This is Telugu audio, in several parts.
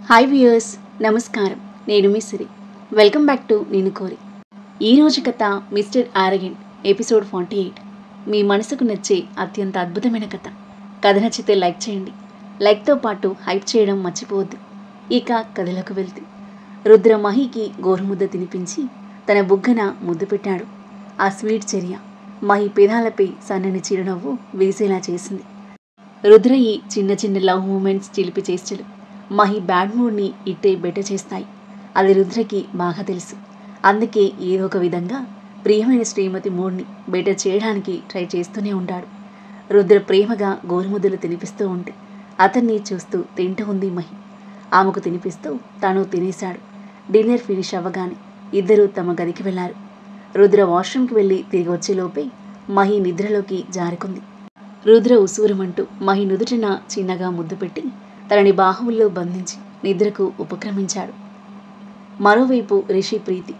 హాయ్ వ్యూయర్స్, నమస్కారం. నేను మీ సిరి. వెల్కమ్ బ్యాక్ టు నేను కోరి. ఈరోజు కథ మిస్టర్ ఆరగెంట్ ఎపిసోడ్ 48. మీ మనసుకు నచ్చే అత్యంత అద్భుతమైన కథ. కథ నచ్చితే లైక్ చేయండి. లైక్తో పాటు హైప్ చేయడం మర్చిపోవద్దు. ఇక కథలోకి వెళ్తే, రుద్ర మహికి గోరుముద్ద తినిపించి తన బుగ్గన ముద్దు పెట్టాడు. ఆ స్వీట్ చర్య మహి పేదాలపై సన్నని చిరునవ్వు వేసేలా చేసింది. రుద్ర ఈ చిన్న చిన్న లవ్ మూమెంట్స్ చిలిపి చేష్టలు మహి బ్యాడ్ మూడ్ని ఇట్టే బెటర్ చేస్తాయి. అది రుద్రకి బాగా తెలుసు. అందుకే ఏదో ఒక విధంగా ప్రియమైన శ్రీమతి మూడ్ని బెటర్ చేయడానికి ట్రై చేస్తూనే ఉంటాడు. రుద్ర ప్రేమగా గోరుముద్దలు తినిపిస్తూ ఉంటే అతన్ని చూస్తూ తింటూ ఉంది మహి. ఆమెకు తినిపిస్తూ తాను తినేశాడు. డిన్నర్ ఫినిష్ అవ్వగానే ఇద్దరూ తమ గదికి వెళ్లారు. రుద్ర వాష్రూమ్కి వెళ్ళి తిరిగి వచ్చేలోపే మహి నిద్రలోకి జారుకుంది. రుద్ర ఉసూరమంటూ మహి నుదుటిన చిన్నగా ముద్దు పెట్టి తనని బాహువుల్లో బంధించి నిద్రకు ఉపక్రమించాడు. మరోవైపు రిషి ప్రీతి.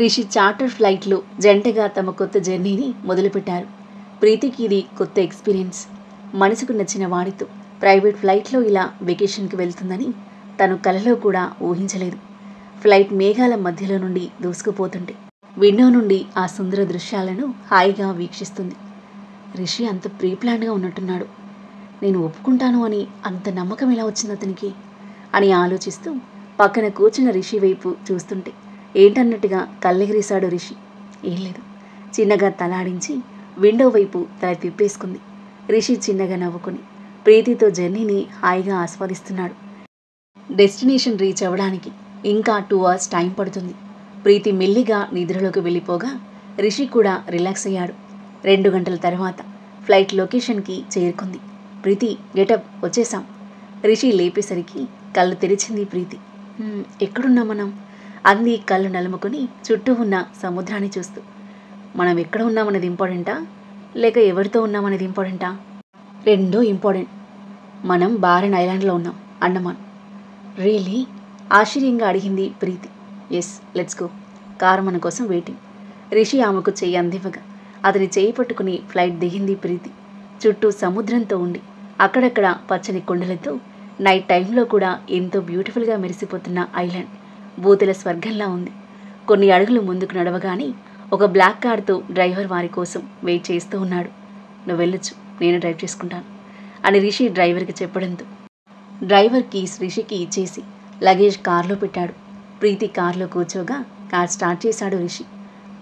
రిషి చార్టర్ ఫ్లైట్లో జంటగా తమ కొత్త జర్నీని మొదలుపెట్టారు. ప్రీతికి ఇది కొత్త ఎక్స్పీరియన్స్. మనసుకు నచ్చిన వాడితో ప్రైవేట్ ఫ్లైట్లో ఇలా వెకేషన్కి వెళ్తుందని తను కలలో కూడా ఊహించలేదు. ఫ్లైట్ మేఘాల మధ్యలో నుండి దూసుకుపోతుంటే విండో నుండి ఆ సుందర దృశ్యాలను హాయిగా వీక్షిస్తుంది. రిషి అంత ప్రీప్లాన్డ్గా ఉన్నట్టున్నాడు. నేను ఒప్పుకుంటాను అని అంత నమ్మకం ఎలా వచ్చింది అతనికి అని ఆలోచిస్తూ పక్కన కూర్చున్న రిషి వైపు చూస్తుంటే ఏంటన్నట్టుగా కళ్ళెగిరేశాడు రిషి. ఏం లేదు, చిన్నగా తలాడించి విండో వైపు తల తిప్పేసుకుంది. రిషి చిన్నగా నవ్వుకుని ప్రీతితో జర్నీని హాయిగా ఆస్వాదిస్తున్నాడు. డెస్టినేషన్ రీచ్ అవ్వడానికి ఇంకా 2 hours టైం పడుతుంది. ప్రీతి మెల్లిగా నిద్రలోకి వెళ్ళిపోగా రిషి కూడా రిలాక్స్ అయ్యాడు. 2 గంటల తర్వాత ఫ్లైట్ లొకేషన్కి చేరుకుంది. ప్రీతి, గెటప్, వచ్చేసాం. రిషి లేపేసరికి కళ్ళు తెరిచింది ప్రీతి. ఎక్కడున్నాం మనం అంది కళ్ళు నలుముకొని చుట్టూ ఉన్న సముద్రాన్ని చూస్తూ. మనం ఎక్కడ ఉన్నామనేది ఇంపార్టెంటా లేక ఎవరితో ఉన్నామనేది ఇంపార్టెంటా? రెండో ఇంపార్టెంట్. మనం బారెన్ ఐలాండ్లో ఉన్నాం, అండమాన్. రియలీ? ఆశ్చర్యంగా అడిగింది Preethi. Yes, let's go. Car మన కోసం వెయిటింగ్. రిషి ఆమెకు చెయ్యి అందివ్వగా అతని చేయి పట్టుకుని ఫ్లైట్ దిగింది ప్రీతి. చుట్టూ సముద్రంతో ఉండి అక్కడక్కడ పచ్చని కొండలతో నైట్ టైంలో కూడా ఎంతో బ్యూటిఫుల్గా మెరిసిపోతున్న ఐలాండ్ భూతుల స్వర్గంలా ఉంది. కొన్ని అడుగులు ముందుకు నడవగానే ఒక బ్లాక్ కార్తో డ్రైవర్ వారి కోసం వెయిట్ చేస్తూ ఉన్నాడు. నువ్వు వెళ్ళొచ్చు, నేను డ్రైవ్ చేసుకుంటాను అని రిషి డ్రైవర్కి చెప్పడంతో డ్రైవర్ కీస్ రిషికి ఇచ్చేసి లగేజ్ కార్లో పెట్టాడు. ప్రీతి కార్లో కూర్చోగా కార్ స్టార్ట్ చేశాడు రిషి.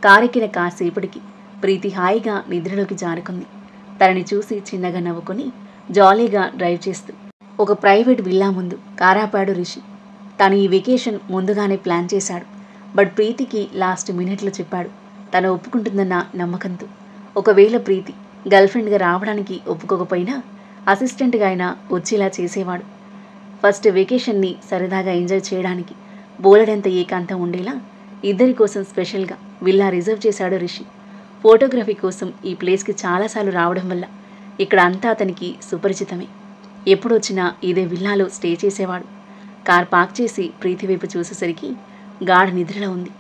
కారెక్కిన కాసేపటికి ప్రీతి హాయిగా నిద్రలోకి జారుకుంది. తనని చూసి చిన్నగా నవ్వుకొని జాలీగా డ్రైవ్ చేస్తూ ఒక ప్రైవేట్ విల్లా ముందు కారాపాడు రిషి. తను ఈ వెకేషన్ ముందుగానే ప్లాన్ చేశాడు. బట్ ప్రీతికి లాస్ట్ మినిట్లో చెప్పాడు, తను ఒప్పుకుంటుందన్న నమ్మకంతో. ఒకవేళ ప్రీతి గర్ల్ఫ్రెండ్గా రావడానికి ఒప్పుకోకపోయినా అసిస్టెంట్గా అయినా వచ్చేలా చేసేవాడు. ఫస్ట్ వెకేషన్ని సరదాగా ఎంజాయ్ చేయడానికి బోలెడంత ఏకాంతం ఉండేలా ఇద్దరి కోసం స్పెషల్గా విల్లా రిజర్వ్ చేశాడు రిషి. ఫోటోగ్రఫీ కోసం ఈ ప్లేస్కి చాలాసార్లు రావడం వల్ల ఇక్కడ అంతా అతనికి సుపరిచితమే. ఎప్పుడొచ్చినా ఇదే విల్లాలో స్టే చేసేవాడు. కార్ పార్క్ చేసి ప్రీతి వైపు చూసేసరికి గాఢ నిద్రలో ఉంది.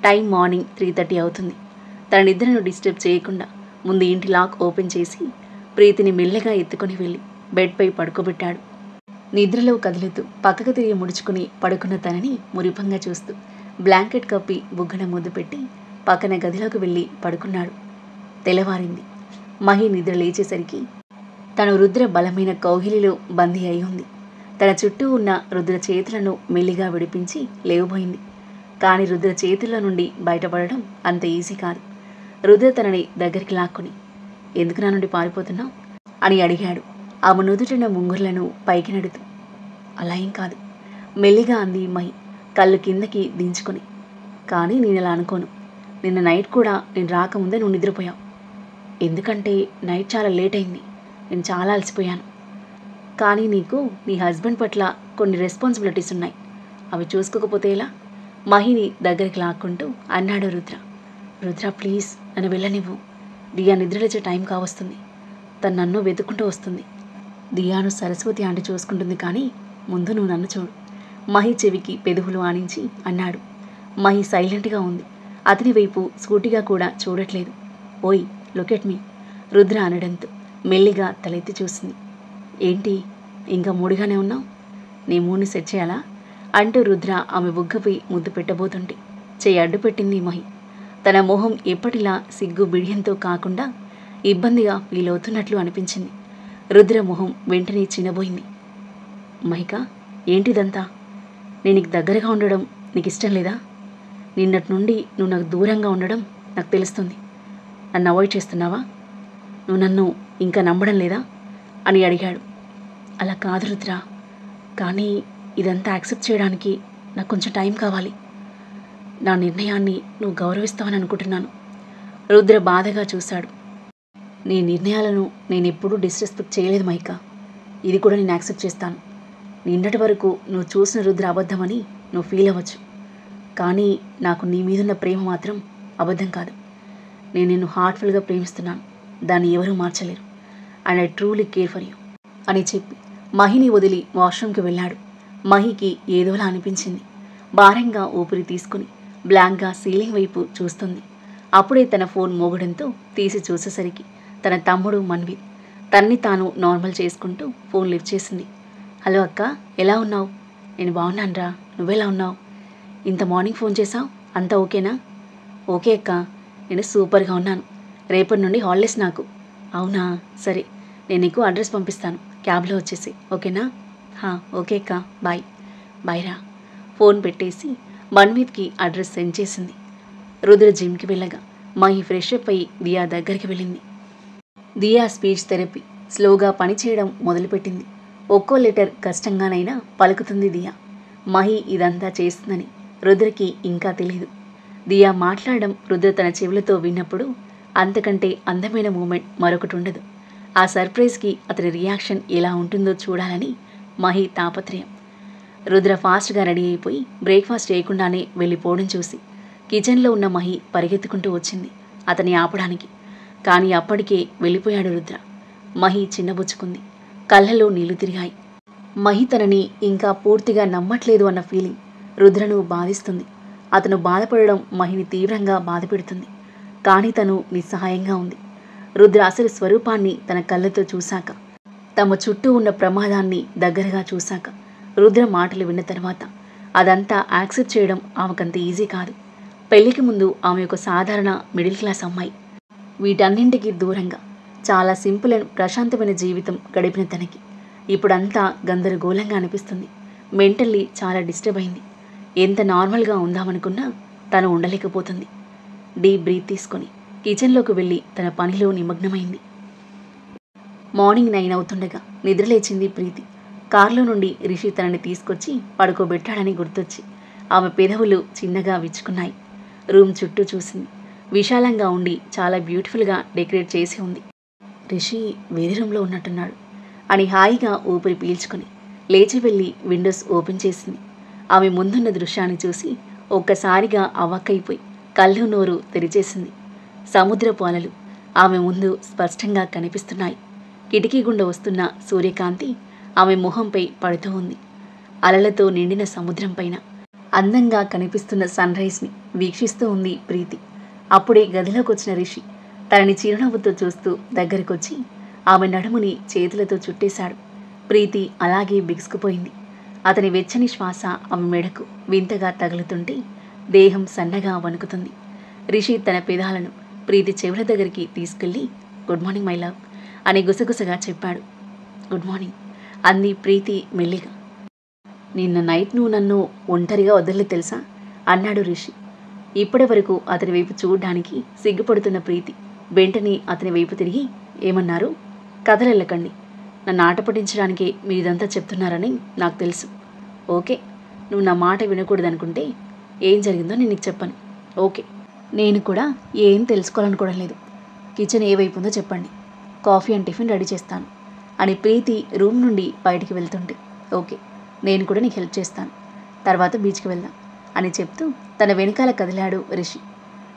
టైం మార్నింగ్ 3:30 అవుతుంది. తన నిద్రను డిస్టర్బ్ చేయకుండా ముందు ఇంటి లాక్ ఓపెన్ చేసి ప్రీతిని మెల్లగా ఎత్తుకొని వెళ్ళి బెడ్పై పడుకోబెట్టాడు. నిద్రలో కదులుతూ పక్కకు తిరిగి ముడుచుకుని పడుకున్న తనని మురిపంగా చూస్తూ బ్లాంకెట్ కప్పి బుగ్గన ముద్దు పెట్టి పక్కన గదిలోకి వెళ్ళి పడుకున్నాడు. తెల్లవారింది. మహి నిద్ర లేచేసరికి తను రుద్ర బలమైన కౌగిలిలో బందీ అయి ఉంది. తన చుట్టూ ఉన్న రుద్ర చేతులను మెల్లిగా విడిపించి లేవబోయింది. కానీ రుద్ర చేతుల్లో నుండి బయటపడడం అంత ఈజీ కాదు. రుద్ర తనని దగ్గరికి లాక్కుని, ఎందుకు నా నుండి పారిపోతున్నావు అని అడిగాడు. ఆమె నుదుటిన ముంగుర్లను పైకి నడుతూ. అలా ఏం కాదు, మెల్లిగా అంది మహి కళ్ళు కిందకి దించుకొని. కానీ నేను అలా అనుకోను. నిన్న నైట్ కూడా నేను రాకముందే నువ్వు నిద్రపోయావు. ఎందుకంటే నైట్ చాలా లేట్ అయింది, నేను చాలా అలసిపోయాను. కానీ నీకు నీ హస్బెండ్ పట్ల కొన్ని రెస్పాన్సిబిలిటీస్ ఉన్నాయి, అవి చూసుకోకపోతే ఎలా? మహిని దగ్గరికి లాక్కుంటూ అన్నాడు రుద్ర. రుద్ర ప్లీజ్, నన్ను వెళ్ళనివ్వు. దియా నిద్రలేచే టైం కావస్తుంది. తను నన్ను వెతుక్కుంటూ వస్తుంది. దియాను సరస్వతి ఆంటీ చూసుకుంటుంది, కానీ ముందు నువ్వు నన్ను చూడు. మహి చెవికి పెదవులు ఆనించి అన్నాడు. మహి సైలెంట్గా ఉంది. అతని వైపు స్కూటిగా కూడా చూడట్లేదు. ఓయ్, లుక్ ఎట్ మీ, రుద్ర అనడంతో మెల్లిగా తలెత్తి చూసింది. ఏంటి ఇంకా మూడిగానే ఉన్నావు? నీ మూడ్ని సెట్ చేయాలా? అంటూ రుద్ర ఆమె బుగ్గపై ముద్దు పెట్టబోతుంటే చెయ్యి అడ్డు పెట్టింది మహి. తన మొహం ఎప్పటిలా సిగ్గు బిడియంతో కాకుండా ఇబ్బందిగా ఫీల్ అవుతున్నట్లు అనిపించింది. రుద్ర మొహం వెంటనే చిన్నబోయింది. మహిక, ఏంటిదంతా? నేను నీకు దగ్గరగా ఉండడం నీకు ఇష్టం లేదా? నిన్నటి నుండి నువ్వు నాకు దూరంగా ఉండడం నాకు తెలుస్తుంది. నన్ను అవాయిడ్ చేస్తున్నావా? నువ్వు నన్ను ఇంకా నమ్మడం లేదా అని అడిగాడు. అలా కాదు రుద్ర, కానీ ఇదంతా యాక్సెప్ట్ చేయడానికి నాకు కొంచెం టైం కావాలి. నా నిర్ణయాన్ని నువ్వు గౌరవిస్తావని అనుకుంటున్నాను. రుద్ర బాధగా చూశాడు. నీ నిర్ణయాలను నేను ఎప్పుడూ డిస్రెస్పెక్ట్ చేయలేదు మహిక. ఇది కూడా నేను యాక్సెప్ట్ చేస్తాను. నిన్నటి వరకు నువ్వు చూసిన రుద్ర అబద్ధమని నువ్వు ఫీల్ అవ్వచ్చు, కానీ నాకు నీ మీదున్న ప్రేమ మాత్రం అబద్ధం కాదు. నేను నిన్ను హార్ట్ఫుల్గా ప్రేమిస్తున్నాను. దాన్ని ఎవరూ మార్చలేరు. And I truly care for you అని చెప్పి మహిని వదిలి వాష్రూమ్కి వెళ్ళాడు. మహికి ఏదోలా అనిపించింది. భారంగా ఊపిరి తీసుకుని బ్లాంక్గా సీలింగ్ వైపు చూస్తుంది. అప్పుడే తన ఫోన్ మోగడంతో తీసి చూసేసరికి తన తమ్ముడు మన్వీర్. తన్ని తాను నార్మల్ చేసుకుంటూ ఫోన్ లిఫ్ట్ చేసింది. హలో అక్క, ఎలా ఉన్నావు? నేను బాగున్నానురా, నువ్వెలా ఉన్నావు? ఇంత మార్నింగ్ ఫోన్ చేసావు, అంతా ఓకేనా? ఓకే అక్క, నేను సూపర్గా ఉన్నాను. రేపటి నుండి హాలిడేస్ నాకు. అవునా, సరే, నేను నీకు అడ్రస్ పంపిస్తాను, క్యాబ్లో వచ్చేసి, ఓకేనా? ఓకే అక్క, బాయ్. బాయ్ రా. ఫోన్ పెట్టేసి మన్వీర్కి అడ్రస్ సెండ్ చేసింది. రుద్ర జిమ్కి వెళ్ళగా మహి ఫ్రెష్ అప్ అయి దియా దగ్గరికి వెళ్ళింది. దియా స్పీచ్ థెరపీ స్లోగా పనిచేయడం మొదలుపెట్టింది. ఒక్కో లెటర్ కష్టంగానైనా పలుకుతుంది దియా. మహి ఇదంతా చేస్తుందని రుద్రకి ఇంకా తెలీదు. దియా మాట్లాడడం రుద్ర తన చెవులతో విన్నప్పుడు అంతకంటే అందమైన మూమెంట్ మరొకటి ఉండదు. ఆ సర్ప్రైజ్కి అతని రియాక్షన్ ఎలా ఉంటుందో చూడాలని మహి తాపత్రయం. రుద్ర ఫాస్ట్గా రెడీ అయిపోయి బ్రేక్ఫాస్ట్ చేయకుండానే వెళ్ళిపోవడం చూసి కిచెన్లో ఉన్న మహి పరిగెత్తుకుంటూ వచ్చింది అతని ఆపడానికి. కానీ అప్పటికే వెళ్ళిపోయాడు రుద్ర. మహి చిన్నబుచ్చుకుంది. కళ్ళలో నీళ్లు తిరిగాయి. మహి తనని ఇంకా పూర్తిగా నమ్మట్లేదు అన్న ఫీలింగ్ రుద్రను బాధిస్తుంది. అతను బాధపడడం మహిని తీవ్రంగా బాధపెడుతుంది. కానీ తను నిస్సహాయంగా ఉంది. రుద్ర అసలు స్వరూపాన్ని తన కళ్ళతో చూశాక, తమ చుట్టూ ఉన్న ప్రమాదాన్ని దగ్గరగా చూశాక, రుద్ర మాటలు విన్న తర్వాత అదంతా యాక్సెప్ట్ చేయడం ఆమెకంత ఈజీ కాదు. పెళ్లికి ముందు ఆమె ఒక సాధారణ మిడిల్ క్లాస్ అమ్మాయి. వీటన్నింటికి దూరంగా చాలా సింపుల్ అండ్ ప్రశాంతమైన జీవితం గడిపిన తనకి ఇప్పుడంతా గందరగోళంగా అనిపిస్తుంది. మెంటల్లీ చాలా డిస్టర్బ్ అయింది. ఎంత నార్మల్గా ఉందామనుకున్నా తను ఉండలేకపోతుంది. డీప్ బ్రీత్ తీసుకొని కిచెన్లోకి వెళ్ళి తన పనిలో నిమగ్నమైంది. మార్నింగ్ 9 అవుతుండగా నిద్రలేచింది ప్రీతి. కారులో నుండి రిషి తనని తీసుకొచ్చి పడుకోబెట్టాడని గుర్తొచ్చి ఆమె పెదవులు చిన్నగా విచ్చుకున్నాయి. రూమ్ చుట్టూ చూసింది. విశాలంగా ఉండి చాలా బ్యూటిఫుల్గా డెకరేట్ చేసి ఉంది. రిషి వేరే రూమ్లో ఉన్నట్టున్నాడు అని హాయిగా ఊపిరి పీల్చుకొని లేచి వెళ్ళి విండోస్ ఓపెన్ చేసింది. ఆమె ముందున్న దృశ్యాన్ని చూసి ఒక్కసారిగా అవాక్కైపోయి కళ్ళు నోరు తెరిచేసింది. సముద్రపు అలలు ఆమె ముందు స్పష్టంగా కనిపిస్తున్నాయి. కిటికీ గుండా వస్తున్న సూర్యకాంతి ఆమె మొహంపై పడుతూ ఉంది. అలలతో నిండిన సముద్రం పైన అందంగా కనిపిస్తున్న సన్ రైజ్ని వీక్షిస్తూ ఉంది ప్రీతి. అప్పుడే గదిలోకి వచ్చిన రిషి తనని చిరునవ్వుతో చూస్తూ దగ్గరికొచ్చి ఆమె నడుముని చేతులతో చుట్టేశాడు. ప్రీతి అలాగే బిగుసుకుపోయింది. అతని వెచ్చని శ్వాస ఆమె మెడకు వింతగా తగులుతుంటే దేహం సన్నగా వణుకుతుంది. రిషి తన పెదాలను ప్రీతి చెవుల దగ్గరికి తీసుకెళ్ళి గుడ్ మార్నింగ్ మై లవ్ అని గుసగుసగా చెప్పాడు. గుడ్ మార్నింగ్ అంది ప్రీతి మెల్లిగా. నిన్న నైట్ నువ్వు నన్ను ఒంటరిగా వదలలేదు తెలుసా అన్నాడు రిషి. ఇప్పటి వరకు అతని వైపు చూడ్డానికి సిగ్గుపడుతున్న ప్రీతి వెంటనే అతని వైపు తిరిగి ఏమన్నారు? కథలెళ్ళకండి. నన్ను ఆట పట్టించడానికే మీరు ఇదంతా చెప్తున్నారని నాకు తెలుసు. ఓకే, నువ్వు నా మాట వినకూడదనుకుంటే ఏం జరిగిందో నేను నీకు చెప్పను. ఓకే, నేను కూడా ఏం తెలుసుకోవాలనుకోవడం లేదు. కిచెన్ ఏ వైపు ఉందో చెప్పండి, కాఫీ అండ్ టిఫిన్ రెడీ చేస్తాను అని ప్రీతి రూమ్ నుండి బయటికి వెళ్తుంటే ఓకే, నేను కూడా నీకు హెల్ప్ చేస్తాను, తర్వాత బీచ్కి వెళ్దాం అని చెప్తూ తన వెనకాల కదిలాడు రిషి.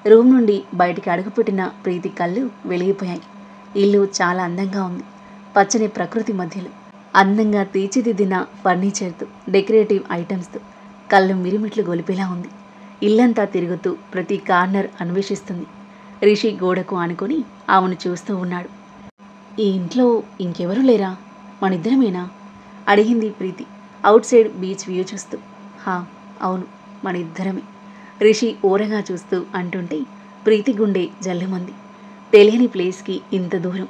రూమ్ నుండి బయటికి అడుగుపెట్టిన ప్రీతి కళ్ళు వెలిగిపోయాయి. ఇల్లు చాలా అందంగా ఉంది. పచ్చని ప్రకృతి మధ్యలో అందంగా తీర్చిదిద్దిన ఫర్నిచర్తో, డెకరేటివ్ ఐటమ్స్తో కళ్ళు మిరిమిట్లు గొలిపేలా ఉంది. ఇల్లంతా తిరుగుతూ ప్రతి కార్నర్ అన్వేషిస్తుంది. రిషి గోడకు ఆనుకొని ఆమెను చూస్తూ ఉన్నాడు. ఈ ఇంట్లో ఇంకెవరూ లేరా, మనిద్దరమేనా అడిగింది ప్రీతి అవుట్ సైడ్ బీచ్ వ్యూ చూస్తూ. హా, అవును, మన ఇద్దరమే. రిషి ఓరగా చూస్తూ అంటుంటే ప్రీతి గుండె జల్లుమంది. తెలియని ప్లేస్కి ఇంత దూరం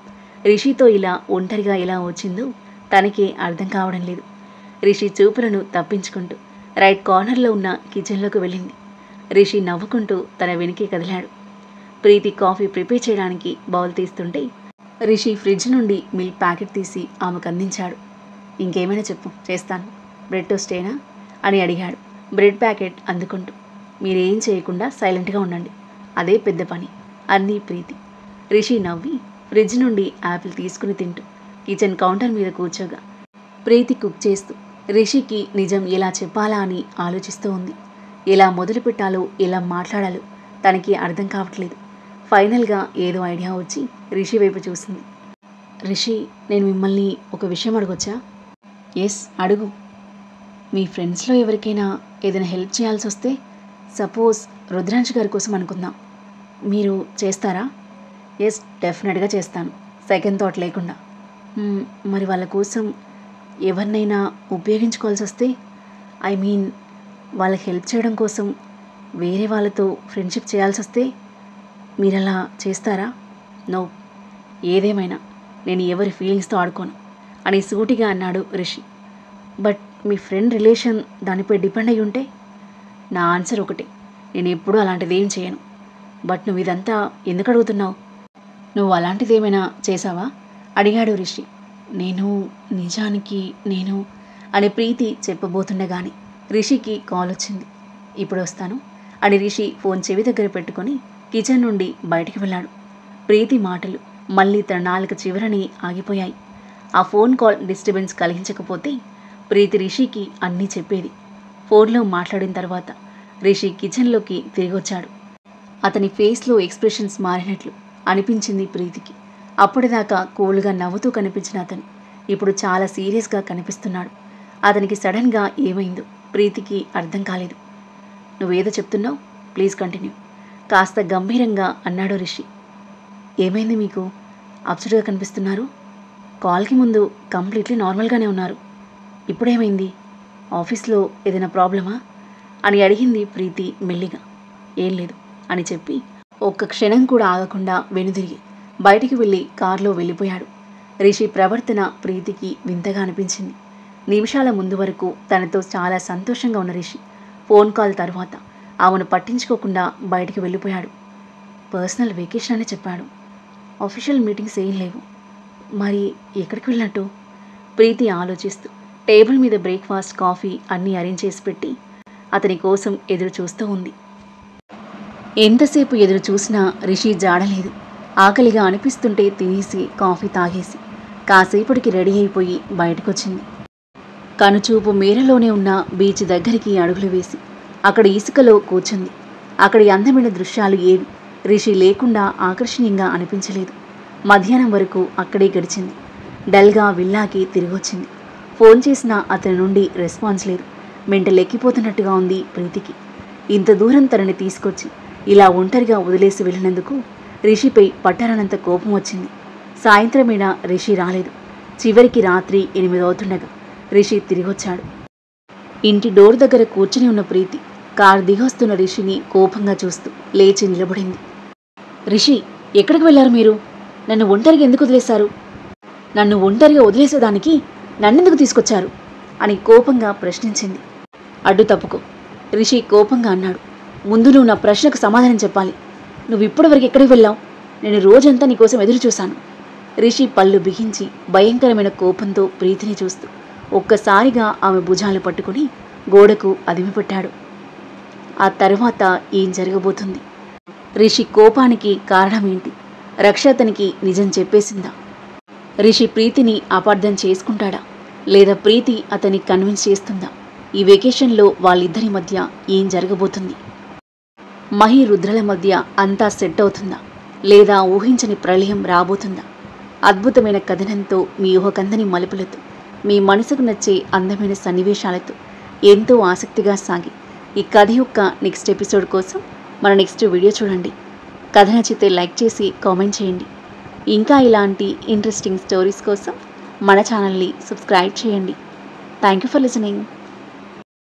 రిషితో ఇలా ఒంటరిగా ఎలా వచ్చిందో తనకే అర్థం కావడం లేదు. రిషి చూపులను తప్పించుకుంటూ రైట్ కార్నర్లో ఉన్న కిచెన్లోకి వెళ్ళింది. రిషి నవ్వుకుంటూ తన వెనకే కదిలాడు. ప్రీతి కాఫీ ప్రిపేర్ చేయడానికి బౌల్ తీస్తుంటే రిషి ఫ్రిడ్జ్ నుండి మిల్క్ ప్యాకెట్ తీసి ఆమెకు అందించాడు. ఇంకేమైనా చెప్పు, చేస్తాను. బ్రెడ్ టోస్టేనా అని అడిగాడు బ్రెడ్ ప్యాకెట్ అందుకుంటూ. మీరేం చేయకుండా సైలెంట్గా ఉండండి, అదే పెద్ద పని అంది ప్రీతి. రిషి నవ్వి ఫ్రిడ్జ్ నుండి యాపిల్ తీసుకుని తింటూ కిచెన్ కౌంటర్ మీద కూర్చోగా ప్రీతి కుక్ చేస్తూ రిషికి నిజం ఎలా చెప్పాలా అని ఆలోచిస్తూ ఉంది. ఎలా మొదలు పెట్టాలో, ఎలా మాట్లాడాలో తనకి అర్థం కావట్లేదు. ఫైనల్గా ఏదో ఐడియా వచ్చి రిషి వైపు చూసింది. రిషి, నేను మిమ్మల్ని ఒక విషయం అడగొచ్చా? ఎస్, అడుగు. మీ ఫ్రెండ్స్లో ఎవరికైనా ఏదైనా హెల్ప్ చేయాల్సి వస్తే, సపోజ్ రుద్రాంశ్ గారి కోసం అనుకుందాం, మీరు చేస్తారా? ఎస్, డెఫినెట్గా చేస్తాను, సెకండ్ థాట్ లేకుండా. మరి వాళ్ళ కోసం ఎవరినైనా ఉపయోగించుకోవాల్సి వస్తే, ఐ మీన్ వాళ్ళకి హెల్ప్ చేయడం కోసం వేరే వాళ్ళతో ఫ్రెండ్షిప్ చేయాల్సి వస్తే మీరు అలా చేస్తారా? నో, ఏదేమైనా నేను ఎవరి ఫీలింగ్స్తో ఆడుకోను అని సూటిగా అన్నాడు Rishi. But me friend relation దానిపై డిపెండ్ అయి ఉంటే? నా ఆన్సర్ ఒకటే, నేను ఎప్పుడూ అలాంటిది ఏం చేయను. బట్ నువ్వు ఇదంతా ఎందుకు అడుగుతున్నావు? నువ్వు అలాంటిది ఏమైనా చేసావా అడిగాడు రిషి. నిజానికి నేను అని ప్రీతి చెప్పబోతుండగానే రిషికి కాల్ వచ్చింది. ఇప్పుడు వస్తాను అని రిషి ఫోన్ చెవి దగ్గర పెట్టుకొని కిచెన్ నుండి బయటికి వెళ్ళాడు. ప్రీతి మాటలు మళ్ళీ తన నాలుక చివరని ఆగిపోయాయి. ఆ ఫోన్ కాల్ డిస్టర్బెన్స్ కలిగించకపోతే ప్రీతి రిషికి అన్నీ చెప్పేది. ఫోన్లో మాట్లాడిన తర్వాత రిషి కిచెన్లోకి తిరిగి వచ్చాడు. అతని ఫేస్లో ఎక్స్ప్రెషన్స్ మారినట్లు అనిపించింది ప్రీతికి. అప్పటిదాకా కూల్గా నవ్వుతూ కనిపించిన అతను ఇప్పుడు చాలా సీరియస్గా కనిపిస్తున్నాడు. అతనికి సడన్గా ఏమైందో ప్రీతికి అర్థం కాలేదు. నువ్వేదో చెప్తున్నావు, ప్లీజ్ కంటిన్యూ కాస్త గంభీరంగా అన్నాడు రిషి. ఏమైంది మీకు? అప్సెట్గా కనిపిస్తున్నారు. కాల్కి ముందు కంప్లీట్లీ నార్మల్గానే ఉన్నారు, ఇప్పుడేమైంది? ఆఫీస్లో ఏదైనా ప్రాబ్లమా అని అడిగింది ప్రీతి మెల్లిగా. ఏం లేదు అని చెప్పి ఒక్క క్షణం కూడా ఆగకుండా వెనుదిరిగి బయటికి వెళ్ళి కారులో వెళ్ళిపోయాడు. రిషి ప్రవర్తన ప్రీతికి వింతగా అనిపించింది. నిమిషాల ముందు వరకు తనతో చాలా సంతోషంగా ఉన్న రిషి ఫోన్ కాల్ తర్వాత ఆమెను పట్టించుకోకుండా బయటికి వెళ్ళిపోయాడు. పర్సనల్ వెకేషన్ అని చెప్పాడు. ఆఫీషియల్ మీటింగ్స్ ఏం లేవు. మరి ఎక్కడికి వెళ్ళినట్టు? ప్రీతి ఆలోచిస్తూ టేబుల్ మీద బ్రేక్ఫాస్ట్, కాఫీ అన్నీ అరేంజ్ చేసి పెట్టి అతని కోసం ఎదురు చూస్తూ ఉంది. ఎంతసేపు ఎదురు చూసినా రిషి జాడలేదు. ఆకలిగా అనిపిస్తుంటే తినేసి కాఫీ తాగేసి కాసేపటికి రెడీ అయిపోయి బయటకొచ్చింది. కనుచూపు మేరలోనే ఉన్న బీచ్ దగ్గరికి అడుగులు వేసి అక్కడ ఇసుకలో కూర్చుంది. అక్కడి అందమైన దృశ్యాలు ఏవి రిషి లేకుండా ఆకర్షణీయంగా అనిపించలేదు. మధ్యాహ్నం వరకు అక్కడే గడిచింది. డల్గా విల్లాకి తిరిగొచ్చింది. ఫోన్ చేసినా అతని నుండి రెస్పాన్స్ లేదు. మెంటల్ ఎక్కిపోతున్నట్టుగా ఉంది ప్రీతికి. ఇంత దూరం తనని తీసుకొచ్చి ఇలా ఒంటరిగా వదిలేసి వెళ్ళినందుకు రిషిపై పట్టరానంత కోపం వచ్చింది. సాయంత్రమైనా రిషి రాలేదు. చివరికి రాత్రి 8 అవుతుండగా రిషి తిరిగొచ్చాడు. ఇంటి డోర్ దగ్గర కూర్చుని ఉన్న ప్రీతి కారు దిగొస్తున్న రిషిని కోపంగా చూస్తూ లేచి నిలబడింది. రిషి, ఎక్కడికి వెళ్ళారు మీరు? నన్ను ఒంటరిగా ఎందుకు వదిలేశారు? నన్ను ఒంటరిగా వదిలేసేదానికి నన్నెందుకు తీసుకొచ్చారు అని కోపంగా ప్రశ్నించింది. అడ్డు తప్పుకో, రిషి కోపంగా అన్నాడు. ముందు నువ్వు నా ప్రశ్నకు సమాధానం చెప్పాలి. నువ్వు ఇప్పటివరకు ఎక్కడికి వెళ్ళావు? నేను రోజంతా నీకోసం ఎదురు చూశాను. రిషి పళ్ళు బిగించి భయంకరమైన కోపంతో ప్రీతిని చూస్తూ ఒక్కసారిగా ఆమె భుజాలు పట్టుకుని గోడకు అదిమిపెట్టాడు. ఆ తర్వాత ఏం జరగబోతుంది? రిషి కోపానికి కారణమేంటి? రక్ష అతనికి నిజం చెప్పేసిందా? రిషి ప్రీతిని అపార్థం చేసుకుంటాడా, లేదా ప్రీతి అతన్ని కన్విన్స్ చేస్తుందా? ఈ వెకేషన్లో వాళ్ళిద్దరి మధ్య ఏం జరగబోతుంది? మహి రుద్రల మధ్య అంతా సెట్ అవుతుందా, లేదా ఊహించని ప్రళయం రాబోతుందా? అద్భుతమైన కథనంతో, మీ ఊహకందని మలుపులతో, మీ మనసుకు నచ్చే అందమైన సన్నివేశాలతో ఎంతో ఆసక్తిగా సాగి ఈ కథ యొక్క నెక్స్ట్ ఎపిసోడ్ కోసం మన నెక్స్ట్ వీడియో చూడండి. కథ నచ్చితే లైక్ చేసి కామెంట్ చేయండి. ఇంకా ఇలాంటి ఇంట్రెస్టింగ్ స్టోరీస్ కోసం మన ఛానల్ని సబ్స్క్రైబ్ చేయండి. Thank you for listening.